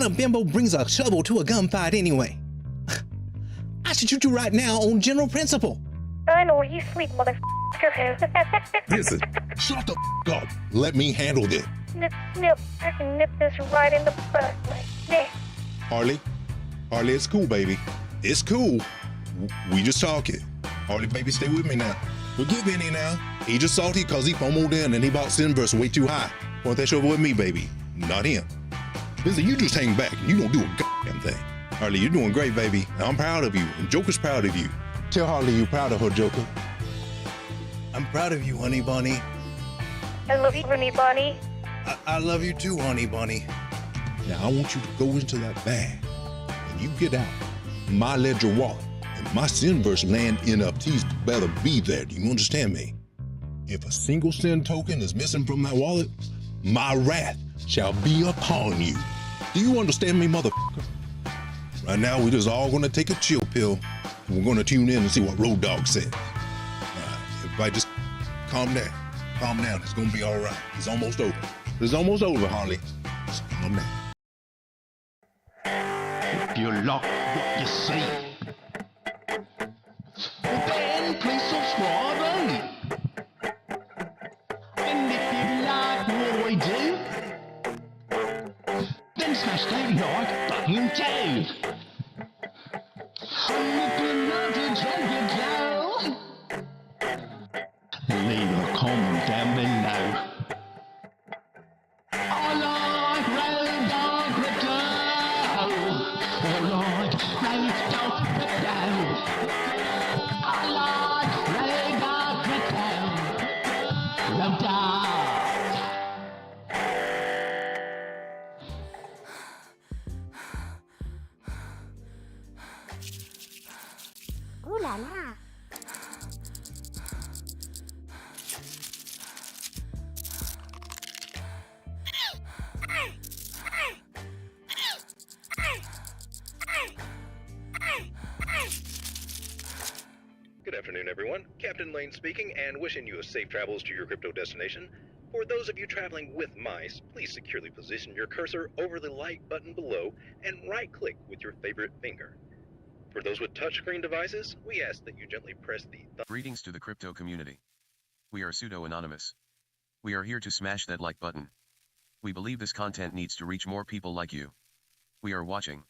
of bimbo brings a shovel to a gunfight anyway? I should shoot you right now on general principle. I know you sleep, motherfucker. Listen, shut the f up. Let me handle this. Nip. I can nip this right in the butt. Like this. Harley, it's cool, baby. It's cool. We just talking. Harley, baby, stay with me now. Forgive Benny now. He just salty because he FOMO'd in and he bought Sinverse way too high. Want that over with me, baby, not him. Listen, you just hang back and you don't do a goddamn thing. Harley, you're doing great, baby. I'm proud of you, and Joker's proud of you. Tell Harley you're proud of her, Joker. I'm proud of you, honey bunny. I love you, honey bunny. I love you too, honey bunny. Now I want you to go into that bag and you get out my ledger wallet, and my Sinverse land NFTs better be there. Do you understand me? If a single Sin token is missing from that wallet, my wrath shall be upon you. Do you understand me, motherfucker? Right now, we're just all gonna take a chill pill, and we're gonna tune in and see what Road Dogg said. Everybody just calm down. Calm down, it's gonna be all right. It's almost over. It's almost over, Harley. Just calm down. If you like what you see, then please subscribe, eh? And if you like what I do, then smash that like button too. And if you love it, leave a comment down below. I like Road Dogg Crypto. I like Road Dogg Crypto. I like Road Dogg Crypto. Road Dogg. Ooh la la. Good afternoon, everyone. Captain Lane speaking, and wishing you a safe travels to your crypto destination. For those of you traveling with mice, please securely position your cursor over the like button below and right-click with your favorite finger. For those with touchscreen devices, we ask that you gently press the Greetings to the crypto community. We are pseudo-anonymous. We are here to smash that like button. We believe this content needs to reach more people like you. We are watching.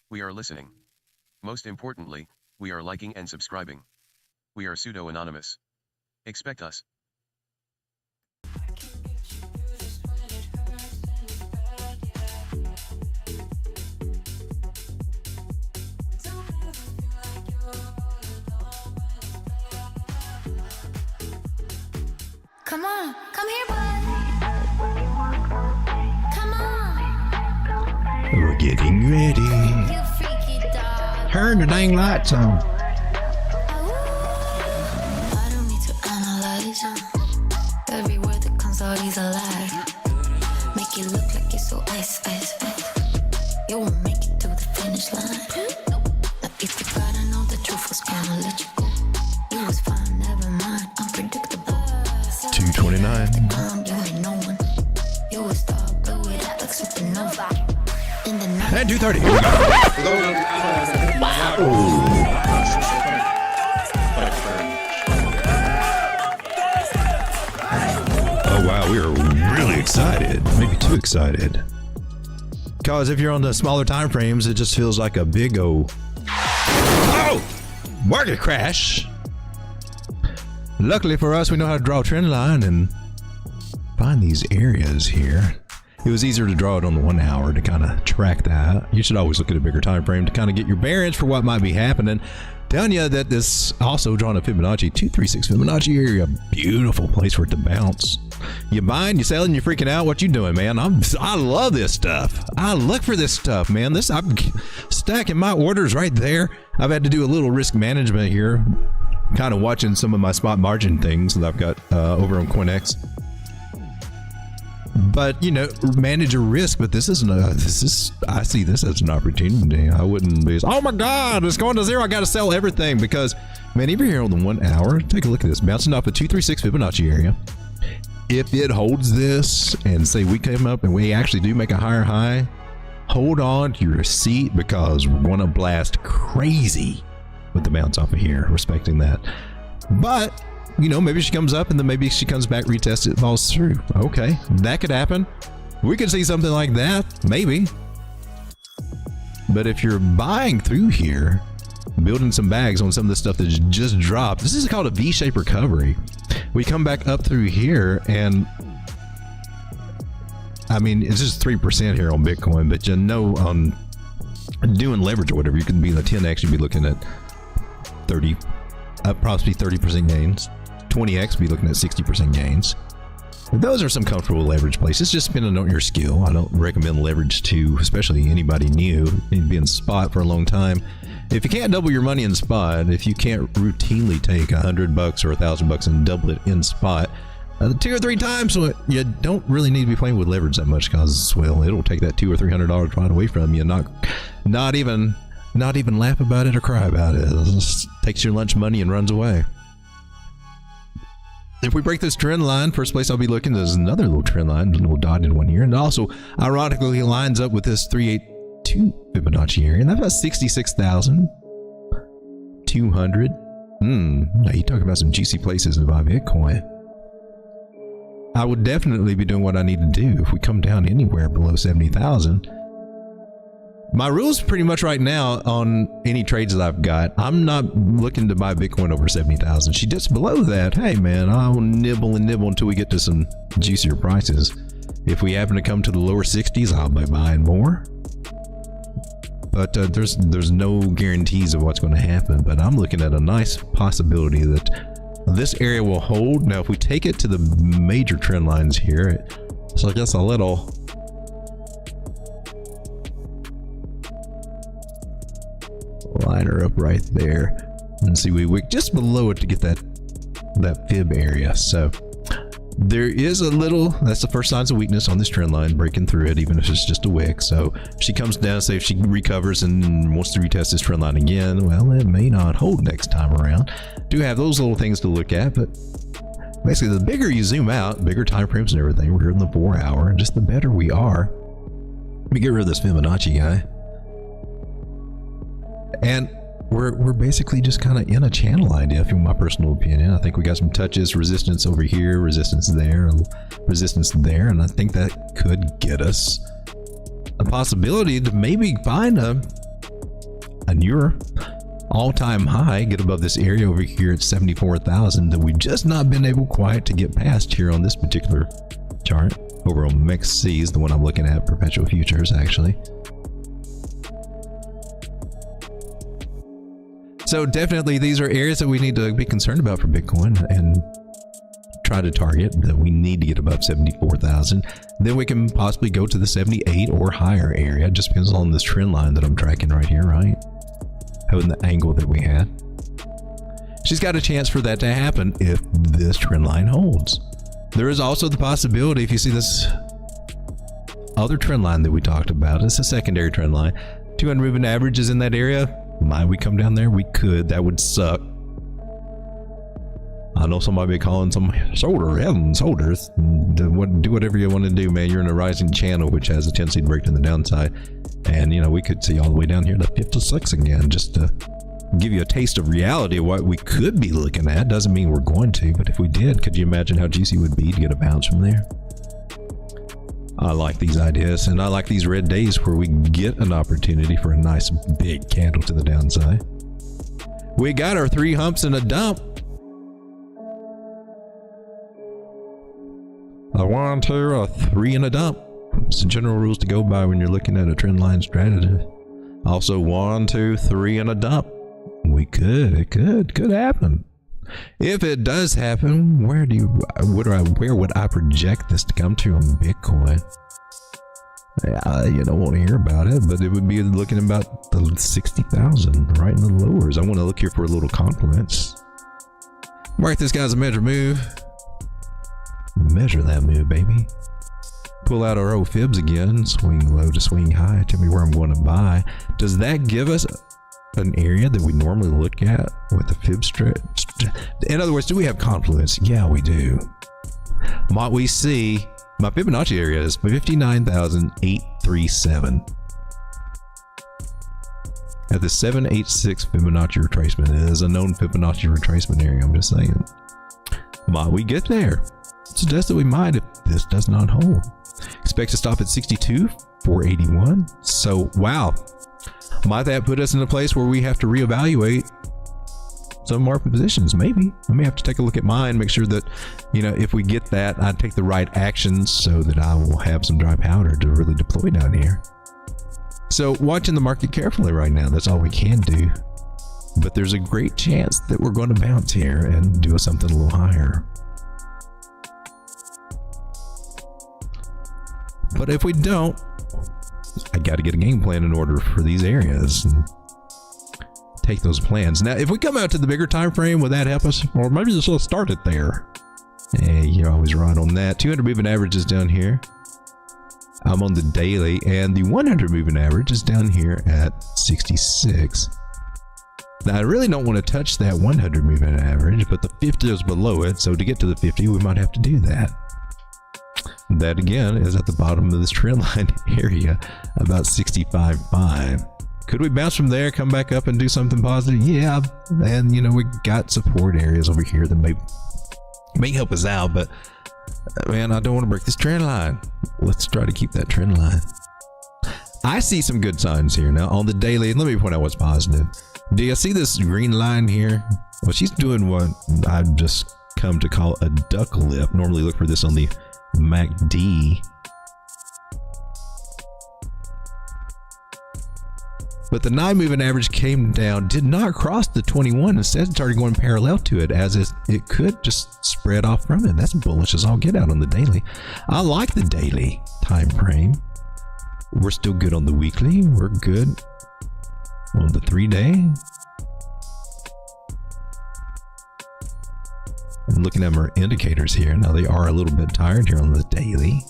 We are listening. Most importantly, we are liking and subscribing. We are pseudo-anonymous. Expect us. Come on, come here, bud. Come on. We're getting ready. You freaky dog. Turn the dang lights on. I don't need to analyze every word that comes out is a lie. Make it look like it's so ice. You won't make it to the finish line. Now if you gotta know the truth was gonna let you go. You was fine, never mind, unpredictable. 229. You ain't no one. You a star, blow it out like supernova. In the night. And 230. Here we go. Oh wow, we are really excited. Maybe too excited. Because if you're on the smaller time frames, it just feels like a big market crash. Luckily for us, we know how to draw a trend line and find these areas here. It was easier to draw it on the 1 hour to kind of track that. You should always look at a bigger time frame to kind of get your bearings for what might be happening. Telling you that this also drawn a Fibonacci 236 Fibonacci area, beautiful place for it to bounce. You buying, you selling, you freaking out. What you doing, man? I love this stuff. I look for this stuff, man. I'm stacking my orders right there. I've had to do a little risk management here, kind of watching some of my spot margin things that I've got over on CoinEx. But you know, manage your risk. But I see this as an opportunity. I wouldn't be, oh my God, it's going to zero. I got to sell everything because, man, even here on the 1 hour, take a look at this, bouncing off a 236 Fibonacci area. If it holds this and say we come up and we actually do make a higher high, hold on to your seat because we're going to blast crazy with the bounce off of here, respecting that. But, you know, maybe she comes up and then maybe she comes back, retests it, falls through. Okay, that could happen. We could see something like that, maybe. But if you're buying through here, building some bags on some of the stuff that's just dropped, this is called a V-shaped recovery. We come back up through here and I mean, it's just 3% here on Bitcoin, but you know, on doing leverage or whatever, you could be in the 10x, you'd be looking at 30, probably 30% gains. 20x, be looking at 60% gains. Those are some comfortable leverage places, just depending on your skill. I don't recommend leverage to, especially anybody new. You need to be in spot for a long time. If you can't double your money in spot, if you can't routinely take $100 or $1,000 and double it in spot, 2 or 3 times, so you don't really need to be playing with leverage that much, because well, it'll take that $200 or $300 right away from you. Not even laugh about it or cry about it. It just takes your lunch money and runs away. If we break this trend line, first place I'll be looking is another little trend line, a little dot in one here, and also ironically lines up with this 382 Fibonacci area, and that's about 66,200. Now you talk about some juicy places to buy Bitcoin. I would definitely be doing what I need to do if we come down anywhere below 70,000. My rules pretty much right now on any trades that I've got, I'm not looking to buy Bitcoin over 70,000. She dips below that, hey man, I'll nibble and nibble until we get to some juicier prices. If we happen to come to the lower 60s, I'll be buying more. But there's no guarantees of what's going to happen. But I'm looking at a nice possibility that this area will hold. Now, if we take it to the major trend lines here, so I guess a little line her up right there, and see we wick just below it to get that fib area. So there is a little, that's the first signs of weakness on this trend line, breaking through it, even if it's just a wick. So if she comes down, say if she recovers and wants to retest this trend line again, well, it may not hold next time around. Do have those little things to look at, but basically the bigger you zoom out, bigger time frames and everything, we're in the 4 hour, and just the better we are. Let me get rid of this Fibonacci guy. And we're basically just kind of in a channel idea, in my personal opinion. I think we got some touches, resistance over here, resistance there, and I think that could get us a possibility to maybe find a newer all-time high, get above this area over here at 74,000 that we've just not been able quite to get past here on this particular chart. Over on MexC is the one I'm looking at, perpetual futures actually. So definitely these are areas that we need to be concerned about for Bitcoin and try to target, that we need to get above 74,000. Then we can possibly go to the 78 or higher area. It just depends on this trend line that I'm tracking right here, right? Having the angle that we had. She's got a chance for that to happen if this trend line holds. There is also the possibility, if you see this other trend line that we talked about, it's a secondary trend line. 200 moving average is in that area. Might we come down there? We could. That would suck. I know somebody be calling some shoulders. Do whatever you want to do, man. You're in a rising channel, which has a tendency to break to the downside. And, you know, we could see all the way down here to 56 again, just to give you a taste of reality of what we could be looking at. Doesn't mean we're going to, but if we did, could you imagine how juicy it would be to get a bounce from there? I like these ideas, and I like these red days where we get an opportunity for a nice big candle to the downside. We got our 3 humps and a dump. A 1, 2, a 3 and a dump. It's the general rules to go by when you're looking at a trend line strategy. Also 1, 2, 3 and a dump. It could happen. If it does happen, where would I project this to come to on Bitcoin? You don't want to hear about it, but it would be looking about the 60,000, right in the lowers. I want to look here for a little compliments. Mark this guy's a measure move. Measure that move, baby. Pull out our old fibs again. Swing low to swing high. Tell me where I'm going to buy. Does that give us an area that we normally look at with the fib stretch? In other words, do we have confluence? Yeah, we do. What we see, my Fibonacci area is 59,837. at the 786 Fibonacci retracement. It is a known Fibonacci retracement area. I'm just saying. Might we get there? Suggest that we might if this does not hold. Expect to stop at 62,481. So, wow. Might that put us in a place where we have to reevaluate some of our positions? Maybe. I may have to take a look at mine, make sure that, you know, if we get that, I take the right actions so that I will have some dry powder to really deploy down here. So, watching the market carefully right now, that's all we can do. But there's a great chance that we're going to bounce here and do something a little higher. But if we don't, I got to get a game plan in order for these areas and take those plans. Now, if we come out to the bigger time frame, would that help us? Or maybe just let's start it there. Hey, you're always right on that. 200 moving average is down here. I'm on the daily, and the 100 moving average is down here at 66. Now, I really don't want to touch that 100 moving average, but the 50 is below it, so to get to the 50, we might have to do that. That, again, is at the bottom of this trend line area, about 65.5. Could we bounce from there, come back up, and do something positive? Yeah, and, you know, we got support areas over here that may help us out, but, man, I don't want to break this trend line. Let's try to keep that trend line. I see some good signs here. Now, on the daily, let me point out what's positive. Do you see this green line here? Well, she's doing what I've just come to call a duck lip. Normally look for this on the MACD. But the 9 moving average came down, did not cross the 21. Instead, it started going parallel to it as it could just spread off from it. That's bullish as all get out on the daily. I like the daily time frame. We're still good on the weekly. We're good on the 3-day. And looking at our indicators here, now they are a little bit tired here on the daily.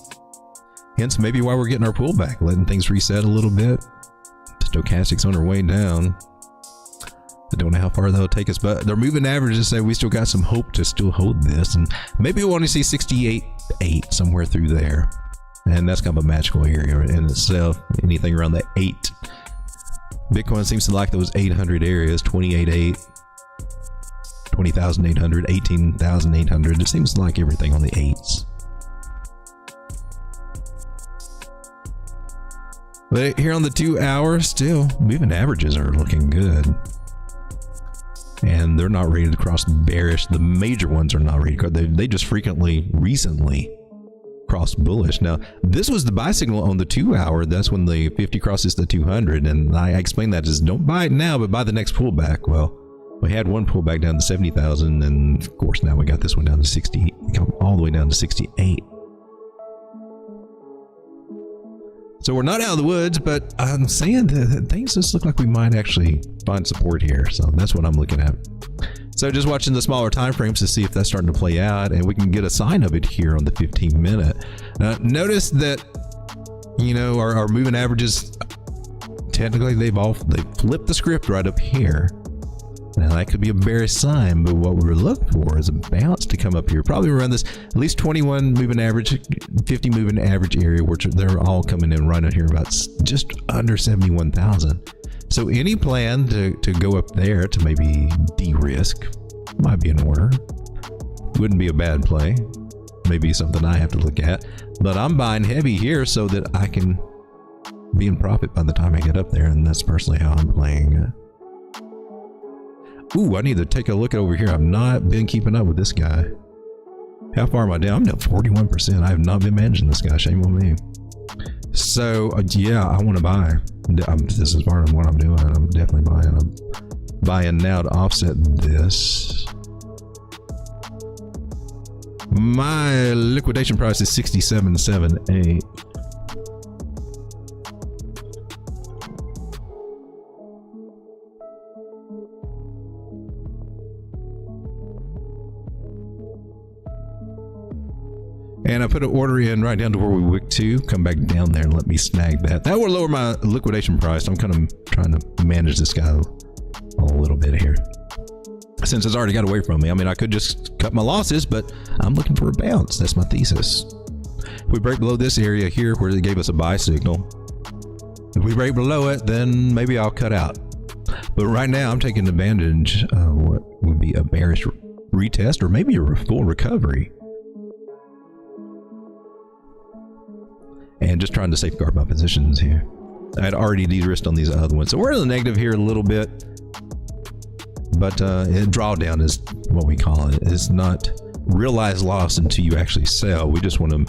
Hence, maybe why we're getting our pullback, letting things reset a little bit. Stochastic's on our way down. I don't know how far that'll take us, but their moving averages say we still got some hope to still hold this, and maybe we want to see 68.8 somewhere through there. And that's kind of a magical area in itself. Anything around the 8. Bitcoin seems to like those 800 areas, 28.8, 20,800, 18,800. It seems like everything on the 8s. But here on the 2 hour, still moving averages are looking good. And they're not ready to cross bearish. The major ones are not ready to cross. They just recently crossed bullish. Now, this was the buy signal on the 2 hour. That's when the 50 crosses the 200. And I explained that as don't buy it now, but buy the next pullback. Well, we had one pullback down to 70,000. And of course, now we got this one down to 60, all the way down to 68. So we're not out of the woods, but I'm saying that things just look like we might actually find support here. So that's what I'm looking at. So just watching the smaller time frames to see if that's starting to play out, and we can get a sign of it here on the 15-minute. Notice that, you know, our moving averages, technically they've flipped the script right up here. Now that could be a bearish sign, but what we're looking for is a bounce to come up here. Probably around this at least 21 moving average, 50 moving average area, which they're all coming in right in here about just under 71,000. So any plan to go up there to maybe de-risk might be in order. Wouldn't be a bad play. Maybe something I have to look at. But I'm buying heavy here so that I can be in profit by the time I get up there, and that's personally how I'm playing. Ooh, I need to take a look at over here. I've not been keeping up with this guy. How far am I down? I'm down 41%. I have not been managing this guy. Shame on me. So, yeah, I want to buy. This is part of what I'm doing. I'm definitely buying. I'm buying now to offset this. My liquidation price is 67.78. And I put an order in right down to where we wick to. Come back down there and let me snag that. That will lower my liquidation price. I'm kind of trying to manage this guy a little bit here, since it's already got away from me. I mean, I could just cut my losses, but I'm looking for a bounce. That's my thesis. If we break below this area here where they gave us a buy signal, if we break below it, then maybe I'll cut out. But right now, I'm taking advantage of what would be a bearish retest or maybe a full recovery. And just trying to safeguard my positions here. I had already de-risked on these other ones. So we're in the negative here a little bit. But drawdown is what we call it. It's not realized loss until you actually sell. We just want to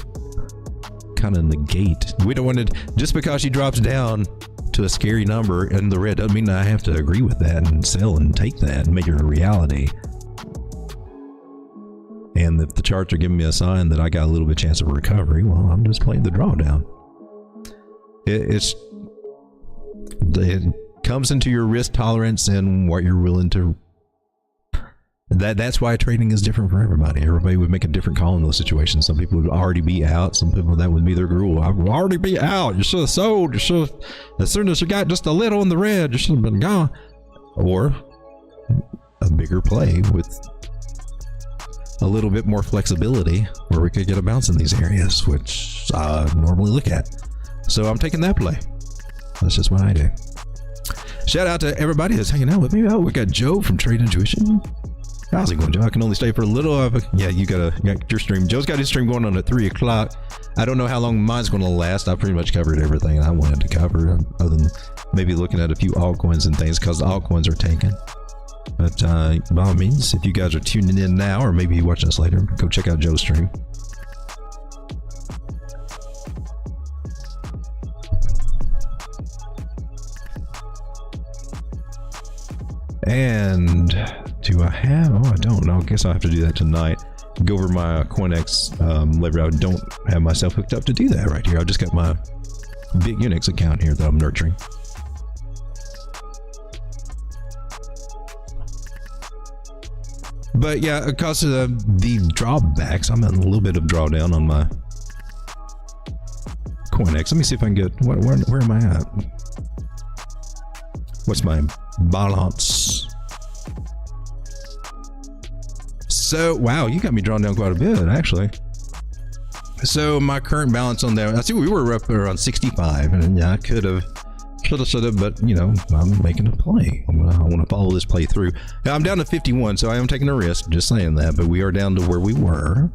kind of negate. We don't want it, just because she drops down to a scary number in the red doesn't mean that I have to agree with that and sell and take that and make it a reality. And if the charts are giving me a sign that I got a little bit chance of recovery, well, I'm just playing the drawdown. It comes into your risk tolerance and what you're willing to. That's why trading is different for everybody. Everybody would make a different call in those situations. Some people would already be out. Some people, that would be their rule. I would already be out. You should have sold. You should have, as soon as you got just a little in the red, you should have been gone. Or a bigger play with a little bit more flexibility where we could get a bounce in these areas, which I normally look at. So I'm taking that play. That's just what I do. Shout out to everybody that's hanging out with me. Oh, we got Joe from Trade Intuition. How's it going, Joe? I can only stay for a little. Yeah, you got your stream. Joe's got his stream going on at 3 o'clock. I don't know how long mine's going to last. I pretty much covered everything I wanted to cover, other than maybe looking at a few altcoins and things, because the altcoins are taken. But by all means, if you guys are tuning in now, or maybe you're watching us later, go check out Joe's stream. And do I have? Oh, I don't know. I guess I'll have to do that tonight. Go over my CoinEx lever. I don't have myself hooked up to do that right here. I just got my big Unix account here that I'm nurturing. But yeah, because of the drawbacks, I'm in a little bit of drawdown on my CoinEx. Let me see if I can get, where am I at? What's my balance? So, wow, you got me drawn down quite a bit, actually. So my current balance on there, I see we were up around 65, and yeah, I could have, should have, but you know, I'm making a play. I want to follow this play through. Now I'm down to 51, so I am taking a risk, just saying that, but we are down to where we were.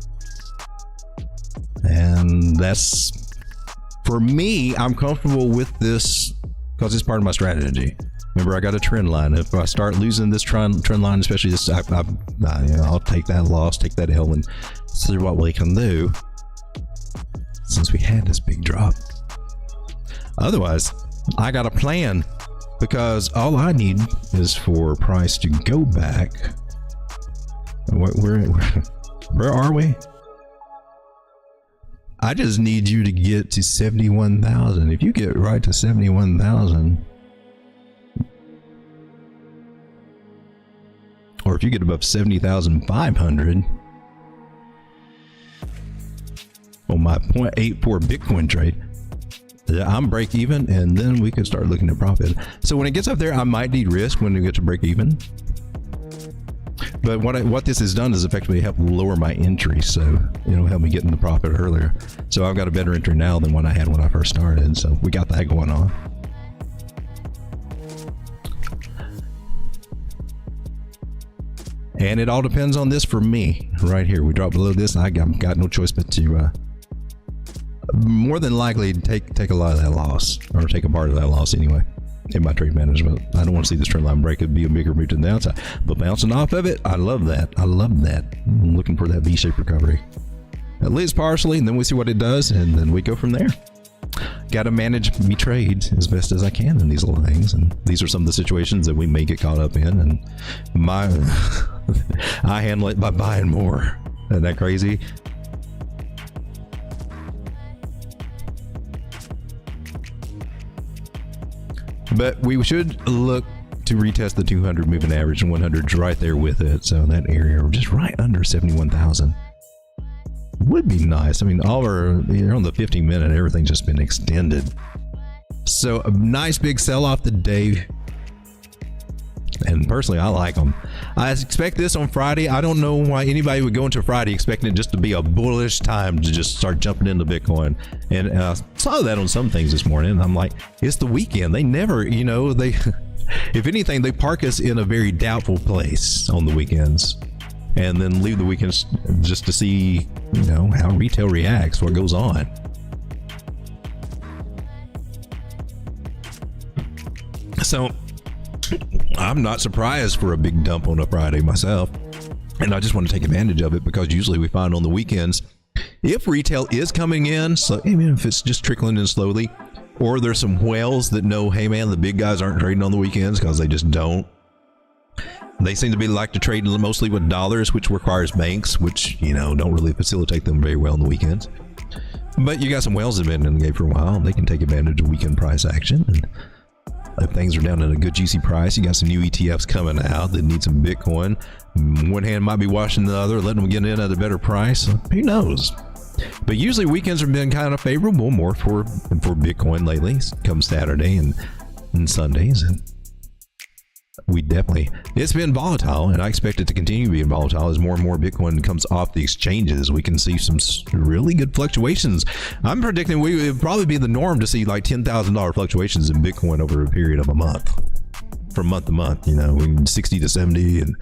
And that's, for me, I'm comfortable with this because it's part of my strategy. Remember, I got a trend line. If I start losing this trend line, especially this, I'll take that loss, take that L, and see what we can do. Since we had this big drop. Otherwise, I got a plan, because all I need is for price to go back. Where are we? I just need you to get to 71,000. If you get right to 71,000, or if you get above 70,500 on my 0.84 Bitcoin trade, I'm break even, and then we could start looking at profit. So when it gets up there, I might de-risk when we get to break even. But what this has done is effectively help lower my entry, so it'll help me get in the profit earlier. So I've got a better entry now than what I had when I first started. So we got that going on. And it all depends on this for me right here. We drop below this, I got no choice but to more than likely take a lot of that loss, or take a part of that loss anyway in my trade management. I don't want to see this trend line break. It'd be a bigger move to the downside, but bouncing off of it, I love that. I love that. I'm looking for that V-shaped recovery, at least partially, and then we see what it does, and then we go from there. Got to manage me trades as best as I can in these little things, and these are some of the situations that we may get caught up in, and I handle it by buying more. Isn't that crazy? But we should look to retest the 200 moving average, and 100's right there with it. So in that area, we're just right under 71,000. Would be nice. I mean, you're on the 15-minute, everything's just been extended. So a nice big sell-off today. And personally, I like them. I expect this on Friday. I don't know why anybody would go into Friday expecting it just to be a bullish time to just start jumping into Bitcoin. And I saw that on some things this morning. And I'm like, it's the weekend. They never, If anything, they park us in a very doubtful place on the weekends, and then leave the weekends just to see, how retail reacts, what goes on. So I'm not surprised for a big dump on a Friday myself, and I just want to take advantage of it, because usually we find on the weekends, if retail is coming in, so even if it's just trickling in slowly, or there's some whales that know, hey man, the big guys aren't trading on the weekends because they just don't. They seem to be like to trade mostly with dollars, which requires banks, which, don't really facilitate them very well on the weekends. But you got some whales that have been in the game for a while, and they can take advantage of weekend price action. And if things are down at a good juicy price, you got some new ETFs coming out that need some Bitcoin. One hand might be washing the other, letting them get in at a better price. Who knows? But usually weekends have been kind of favorable, more for Bitcoin lately, come Saturday and Sundays. And it's been volatile, and I expect it to continue being volatile as more and more Bitcoin comes off the exchanges. We can see some really good fluctuations. I'm predicting it would probably be the norm to see like $10,000 fluctuations in Bitcoin over a period of a month, from month to month. 60 to 70 and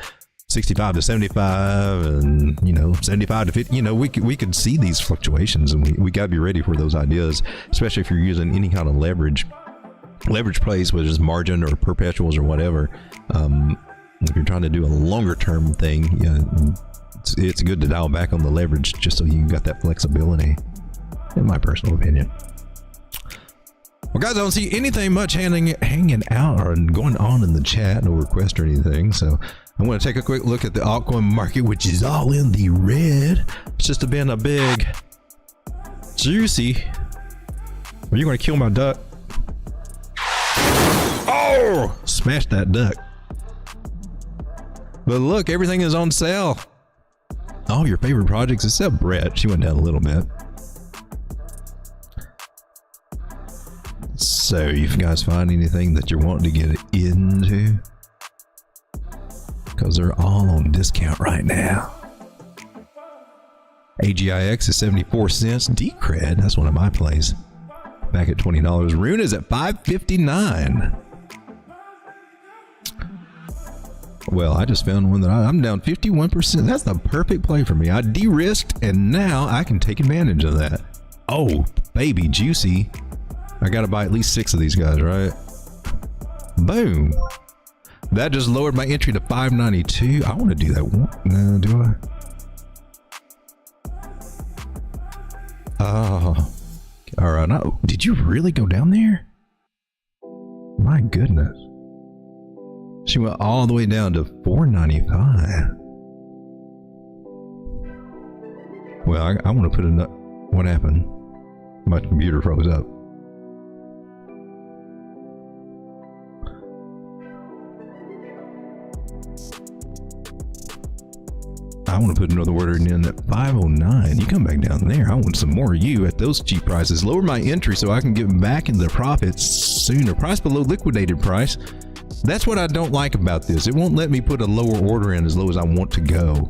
65 to 75 and 75 to 50. We could see these fluctuations, and we got to be ready for those ideas, especially if you're using any kind of leverage plays, whether it's margin or perpetuals or whatever. If you're trying to do a longer term thing, it's good to dial back on the leverage just so you got that flexibility, in my personal opinion. Well, guys, I don't see anything much hanging out or going on in the chat, no request or anything. So I'm going to take a quick look at the altcoin market, which is all in the red. It's just been a big juicy. Are you going to kill my duck? Oh, smash that duck. But look, everything is on sale. All your favorite projects except Brett. She went down a little bit. So if you guys find anything that you're wanting to get into, because they're all on discount right now. AGIX is 74 cents. Decred, that's one of my plays, back at $20. Rune is at $5.59. Well, I just found one that I'm down 51%. That's the perfect play for me. I de-risked, and now I can take advantage of that. Oh, baby, juicy. I got to buy at least 6 of these guys, right? Boom. That just lowered my entry to 592. I want to do that one. No, do I? Oh. All right. No. Did you really go down there? My goodness. She went all the way down to 495. Well, I want to put a... What happened? My computer froze up. I want to put another order in at 509. You come back down there. I want some more of you at those cheap prices. Lower my entry so I can get back into the profits sooner. Price below liquidated price. That's what I don't like about this. It won't let me put a lower order in as low as I want to go.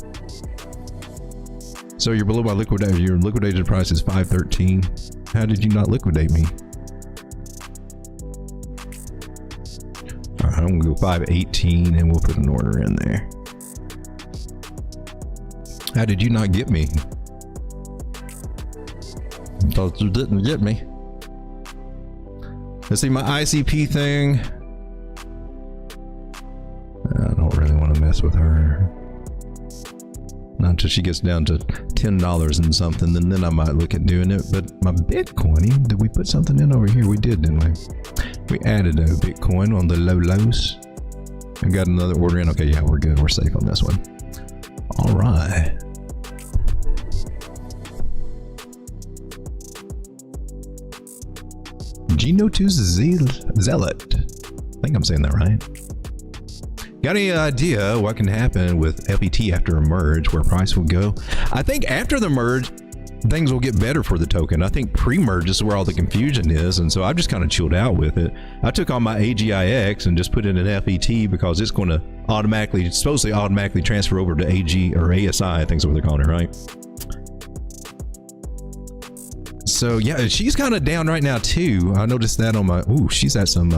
So you're below my liquidated. Your liquidated price is 513. How did you not liquidate me? All right, I'm gonna go 518 and we'll put an order in there. How did you not get me? Thought you didn't get me. Let's see my ICP thing. I don't really want to mess with her. Not until she gets down to $10 and something, and then I might look at doing it. But my Bitcoin, did we put something in over here? We did, didn't we? We added a Bitcoin on the low lows. I got another order in. Okay, yeah, we're good. We're safe on this one. All right. Geno2 Zealot. I think I'm saying that right. Got any idea what can happen with FET after a merge, where price will go? I think after the merge, things will get better for the token. I think pre-merge is where all the confusion is, and so I've just kind of chilled out with it. I took on my AGIX and just put it in FET because it's going to automatically, it's supposed to automatically transfer over to AG or ASI, I think is what they're calling it, right? So yeah, she's kind of down right now too. I noticed that on my, ooh, she's at some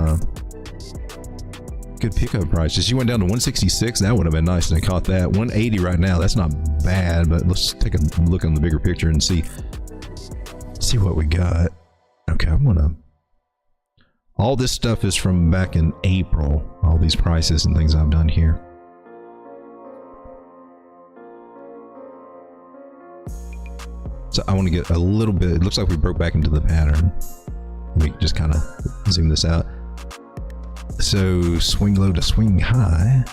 good pickup prices. She went down to 166. That would have been nice. And I caught that. 180 right now. That's not bad, but let's take a look on the bigger picture and see what we got. Okay, I'm gonna. All this stuff is from back in April. All these prices and things I've done here. So I want to get a little bit. It looks like we broke back into the pattern. We can just kind of zoom this out. So swing low to swing high.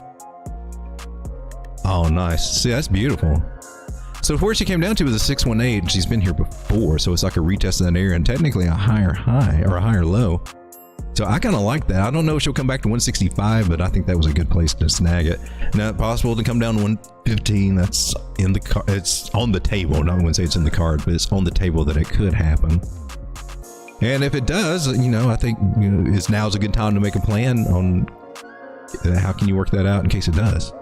Oh, nice. See, that's beautiful. So where she came down to was a 618. She's been here before, so it's like a retest of that area and technically a higher high or a higher low. So I kind of like that. I don't know if she'll come back to 165, but I think that was a good place to snag it. Now, it's possible to come down to 115. That's in the car. It's on the table. I wouldn't say it's in the card, but it's on the table that it could happen. And if it does, you know, I think now's a good time to make a plan on how can you work that out in case it does.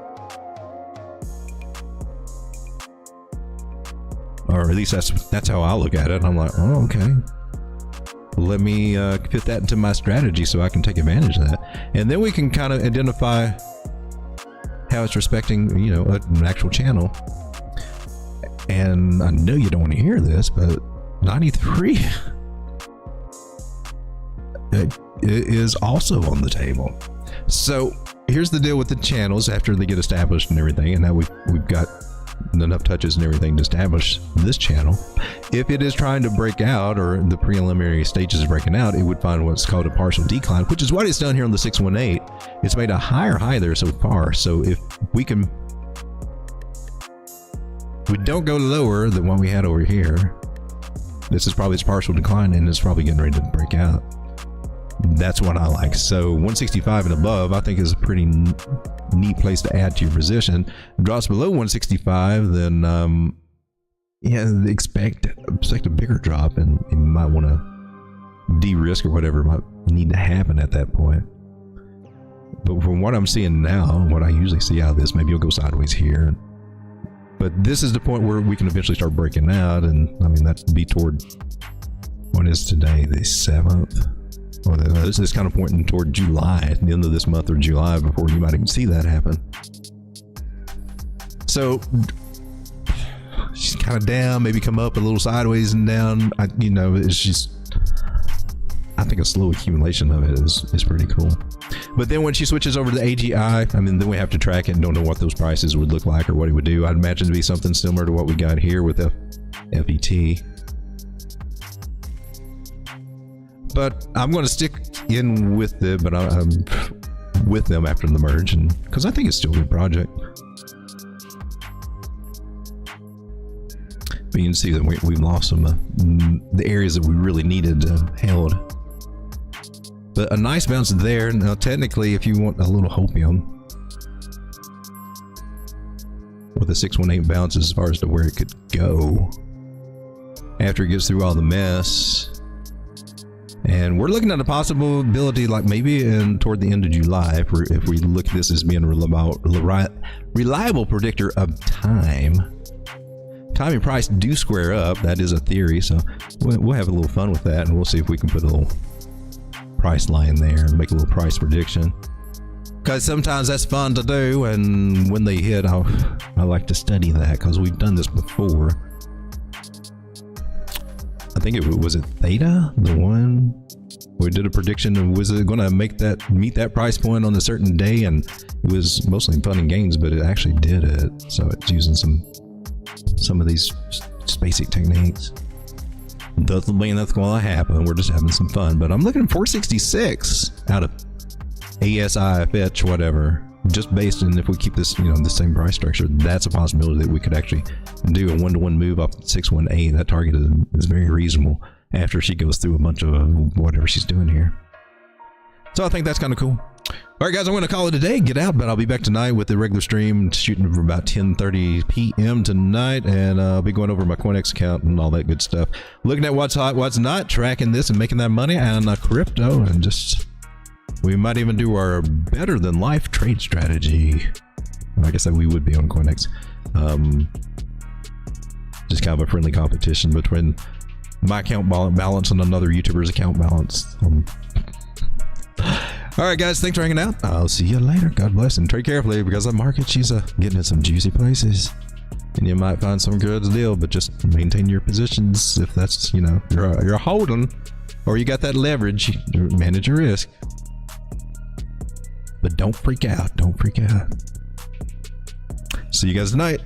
Or at least that's how I look at it. I'm like, oh, okay. Let me fit that into my strategy so I can take advantage of that. And then we can kind of identify how it's respecting, you know, an actual channel. And I know you don't want to hear this, but 93 it is also on the table. So here's the deal with the channels after they get established and everything. And now we've got enough touches and everything to establish this channel. If it is trying to break out, or the preliminary stages of breaking out, it would find what's called a partial decline, which is what it's done here on the 618. It's made a higher high there so far. So if we don't go lower than what we had over here, this is probably its partial decline and it's probably getting ready to break out. That's what I like. So 165 and above, I think is a pretty neat place to add to your position. If it drops below 165, then yeah, expect a bigger drop, and you might want to de-risk or whatever might need to happen at that point. But from what I'm seeing now, what I usually see out of this, maybe you'll go sideways here. But this is the point where we can eventually start breaking out, and I mean that'd be toward, what is today, the 7th? Well, this is kind of pointing toward July, at the end of this month or July, before you might even see that happen. So she's kind of down, maybe come up a little sideways and down. You know, it's just, I think a slow accumulation of it is pretty cool. But then when she switches over to the AGI, I mean, then we have to track it and don't know what those prices would look like or what it would do. I'd imagine to be something similar to what we got here with the FET. But I'm going to stick in with it, but I'm with them after the merge, and because I think it's still a good project. But you can see that we've lost some the areas that we really needed held. But a nice bounce there. Now, technically, if you want a little hopium with a 618 bounce as far as to where it could go after it gets through all the mess. And we're looking at a possibility like maybe toward the end of July, if we look at this as being a reliable predictor of time. Time and price do square up. That is a theory. So we'll have a little fun with that, and we'll see if we can put a little price line there and make a little price prediction. Because sometimes that's fun to do, and when they hit, I like to study that because we've done this before. I think was it Theta, the one we did a prediction of was it going to meet that price point on a certain day, and it was mostly fun and games, but it actually did it. So it's using some of these basic techniques. Doesn't mean that's going to happen. We're just having some fun. But I'm looking at 466 out of ASI, fetch, whatever. Just based on if we keep this, the same price structure, that's a possibility that we could actually do a one-to-one move up to 618. That target is very reasonable after she goes through a bunch of whatever she's doing here. So I think that's kind of cool. All right, guys, I'm going to call it a day. Get out, but I'll be back tonight with the regular stream, shooting for about 10:30 p.m. tonight, and I'll be going over my CoinEx account and all that good stuff. Looking at what's hot, what's not, tracking this and making that money on crypto, and just... we might even do our better than life trade strategy. I guess that we would be on CoinEx. Just kind of a friendly competition between my account balance and another YouTuber's account balance. All All right, guys, thanks for hanging out. I'll see you later. God bless, and trade carefully because the market, she's getting in some juicy places. And you might find some good deal, but just maintain your positions if that's, you know, you're holding or you got that leverage. Manage your risk. But don't freak out. Don't freak out. See you guys tonight.